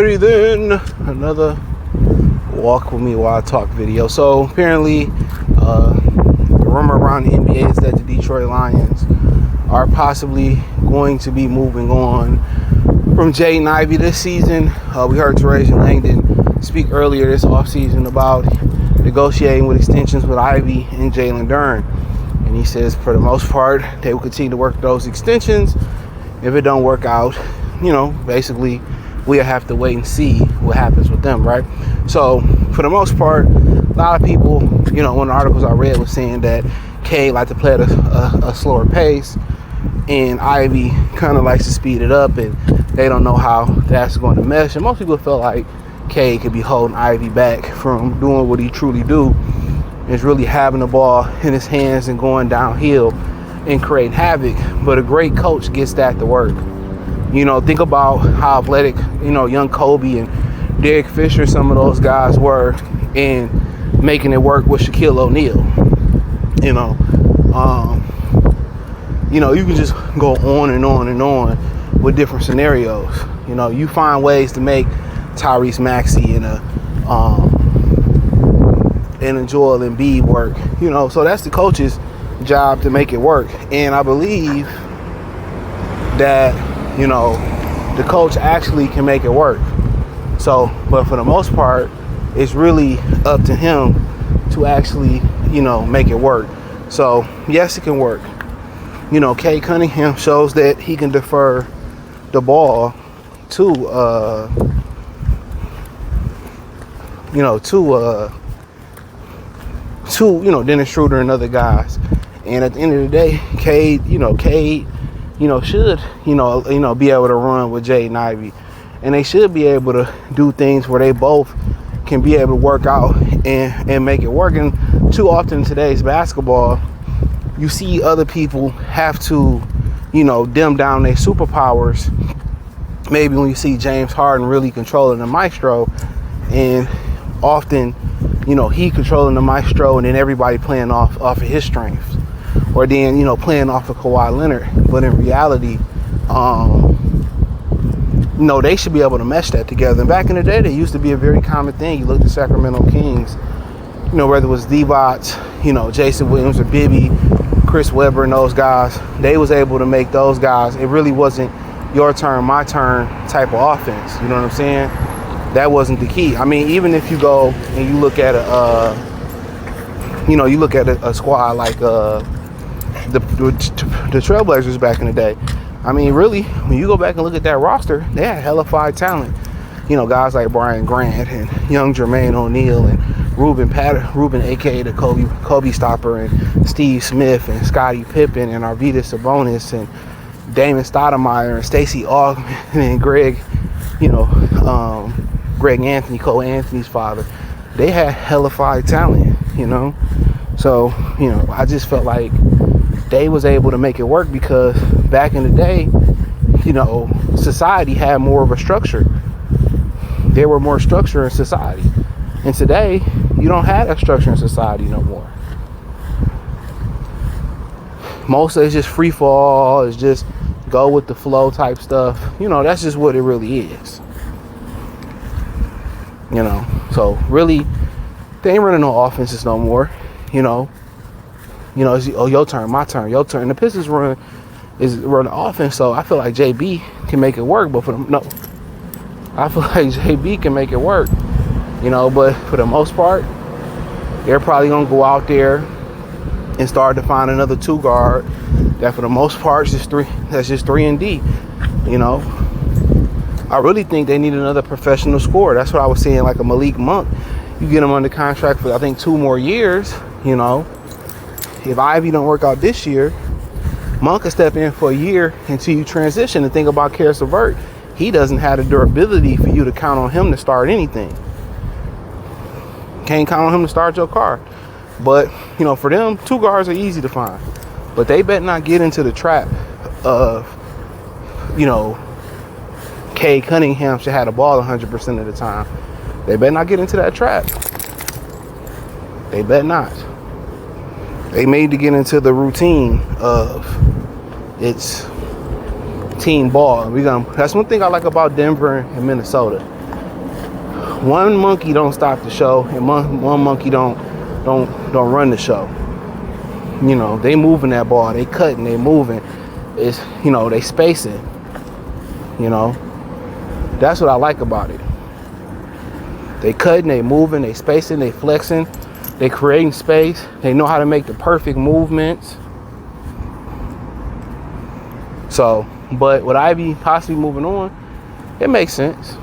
Alrighty then, another walk with me while I talk video. So apparently, the rumor around the NBA is that the Detroit Lions are possibly going to be moving on from Jaden Ivey this season. We heard Teresian Langdon speak earlier this offseason about negotiating with extensions with Ivey and Jalen Duren. And he says for the most part, they will continue to work those extensions. If it don't work out, basically we'll have to wait and see what happens with them, right? So for the most part, a lot of people, one of the articles I read was saying that K like to play at a slower pace and Ivey kind of likes to speed it up, and they don't know how that's going to mesh. And most people feel like K could be holding Ivey back from doing what he truly do, is really having the ball in his hands and going downhill and creating havoc. But a great coach gets that to work. Think about how athletic, young Kobe and Derek Fisher, some of those guys were in making it work with Shaquille O'Neal. You can just go on and on and on with different scenarios. You find ways to make Tyrese Maxey and Joel Embiid work. So that's the coach's job to make it work. And I believe that the coach actually can make it work. So, but for the most part, it's really up to him to actually, make it work. So, yes, it can work. Kay Cunningham shows that he can defer the ball to Dennis Schroeder and other guys. And at the end of the day, Cade should, be able to run with Jaden Ivey. And they should be able to do things where they both can be able to work out and make it work. And too often in today's basketball, you see other people have to, dim down their superpowers. Maybe when you see James Harden really controlling the maestro, and often, he controlling the maestro and then everybody playing off of his strengths. Or then, playing off of Kawhi Leonard. But in reality, they should be able to mesh that together. And back in the day, that used to be a very common thing. You look at Sacramento Kings, whether it was Divac, Jason Williams or Bibby, Chris Webber and those guys, they was able to make those guys. It really wasn't your turn, my turn type of offense. You know what I'm saying? That wasn't the key. I mean, even if you go and you look at a squad like the Trailblazers back in the day. I mean, really, when you go back and look at that roster, they had hellified talent. Guys like Brian Grant and young Jermaine O'Neal and Ruben, aka the Kobe stopper, and Steve Smith and Scottie Pippen and Arvydas Sabonis and Damon Stoudemire and Stacey Augmon and Greg Anthony, Cole Anthony's father. They had hellified talent, So, I just felt like they was able to make it work because back in the day, society had more of a structure. There were more structure in society. And today, you don't have that structure in society no more. Most of it's just free fall, it's just go with the flow type stuff. That's just what it really is. So really, they ain't running no offenses no more. It's, your turn, my turn, your turn. The Pistons run the offense, so I feel like JB can make it work. But I feel like JB can make it work. But for the most part, they're probably gonna go out there and start to find another two guard that, for the most part, is just three. That's just 3 and D. I really think they need another professional scorer. That's what I was saying, like a Malik Monk. You get him under contract for I think 2 more years. If Ivey don't work out this year, Monk can step in for a year until you transition. And think about Karis LeVert. He doesn't have the durability for you to count on him to start anything. Can't count on him to start your car. But, for them, 2 guards are easy to find. But they better not get into the trap of, Kay Cunningham should have the ball 100% of the time. They better not get into that trap. They better not. They made to get into the routine of it's team ball. That's one thing I like about Denver and Minnesota. one monkey don't stop the show, and one monkey don't run the show. You know, they moving that ball, they cutting, they moving. It's, you know, they spacing. You know, that's what I like about it. They cutting, they moving, they spacing, they flexing, they creating space. They know how to make the perfect movements. So, but with Ivey possibly moving on, it makes sense.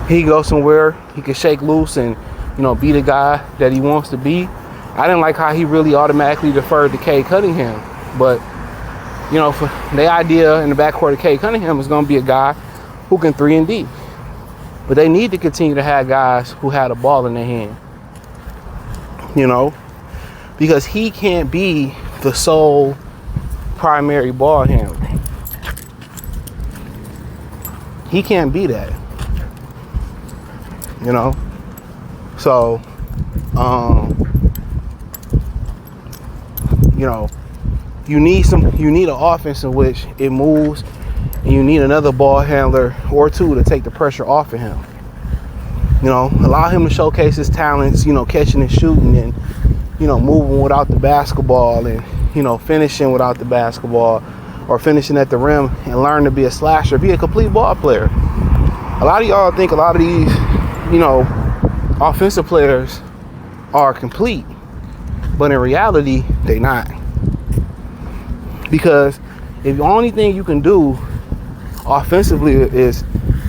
He goes somewhere, he can shake loose and, you know, be the guy that he wants to be. I didn't like how he really automatically deferred to Cade Cunningham. But, you know, for the idea in the backcourt of Cade Cunningham is going to be a guy who can 3 and D. But they need to continue to have guys who had a ball in their hand. You know, because he can't be the sole primary ball handler. He can't be that. You know? So, you know, you need an offense in which it moves, and you need another ball handler or two to take the pressure off of him. You know, allow him to showcase his talents, you know, catching and shooting and, you know, moving without the basketball and, you know, finishing without the basketball or finishing at the rim and learn to be a slasher, be a complete ball player. A lot of y'all think a lot of these, you know, offensive players are complete, but in reality, they not. Because if the only thing you can do offensively is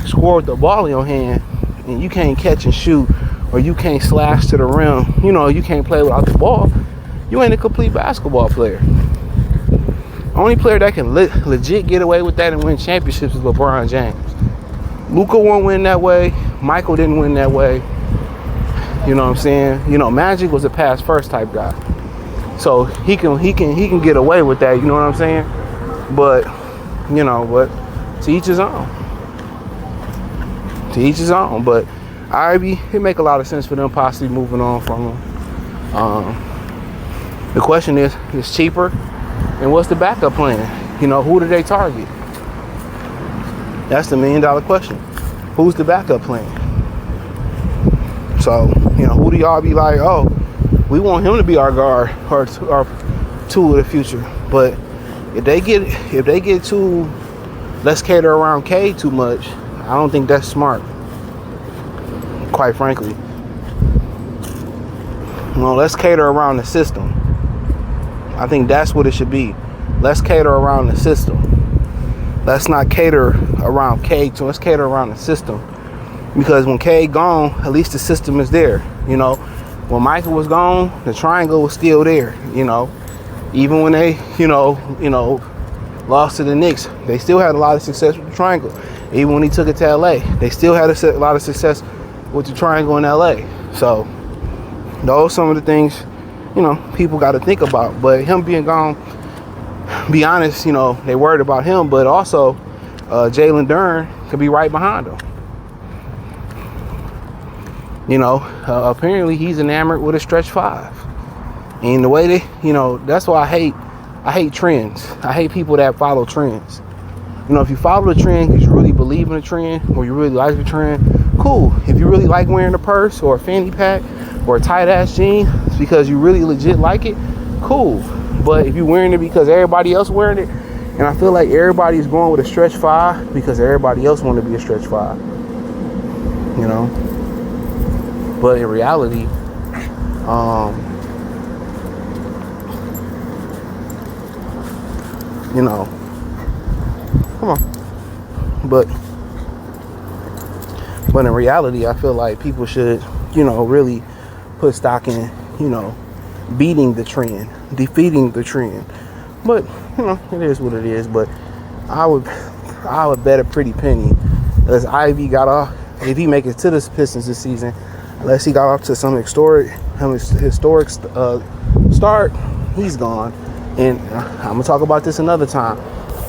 score with the ball in your hand, and you can't catch and shoot, or you can't slash to the rim, you know, you can't play without the ball, you ain't a complete basketball player. Only player that can legit get away with that and win championships is LeBron James. Luka won't win that way. Michael didn't win that way. You know what I'm saying? You know, Magic was a pass first type guy. So he can get away with that, you know what I'm saying? But, you know, but to each his own. To each his own. But Ivey, it make a lot of sense for them possibly moving on from him. The question is, it's cheaper, and what's the backup plan? You know, who do they target? That's the $1 million question. Who's the backup plan? So, you know, who do y'all be like, oh, we want him to be our guard or two of the future. But if they get too, let's cater around K too much, I don't think that's smart. Quite frankly. You know, let's cater around the system. I think that's what it should be. Let's cater around the system. Let's not cater around K, so let's cater around the system. Because when K gone, at least the system is there. You know, when Michael was gone, the triangle was still there. You know, even when they, you know, lost to the Knicks, they still had a lot of success with the triangle. Even when he took it to LA, they still had a lot of success with the triangle in LA. So those are some of the things, you know, people got to think about. But him being gone, be honest, you know, they worried about him, but also Jalen Duren could be right behind him. You know, apparently he's enamored with a stretch five. And the way they, you know, that's why I hate trends. I hate people that follow trends. You know, if you follow the trend because you really believe in the trend or you really like the trend, cool. If you really like wearing a purse or a fanny pack or a tight ass jean because you really legit like it, cool. But if you're wearing it because everybody else wearing it, and I feel like everybody's going with a stretch five because everybody else want to be a stretch five, you know. But in reality, you know, come on. But in reality, I feel like people should, you know, really put stock in, you know, beating the trend, defeating the trend. But, you know, it is what it is. But I would bet a pretty penny as Ivey got off, if he makes it to the Pistons this season, unless he got off to some historic start, he's gone. And I'm gonna talk about this another time.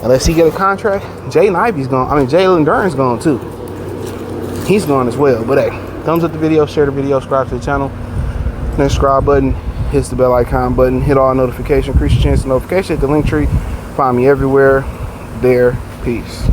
Unless he get a contract, Jalen Duren's gone too. He's gone as well. But hey, thumbs up the video, share the video, subscribe to the channel. Then subscribe button, hit the bell icon button, hit all notifications, increase your chance of notification, hit the link tree. Find me everywhere. There. Peace.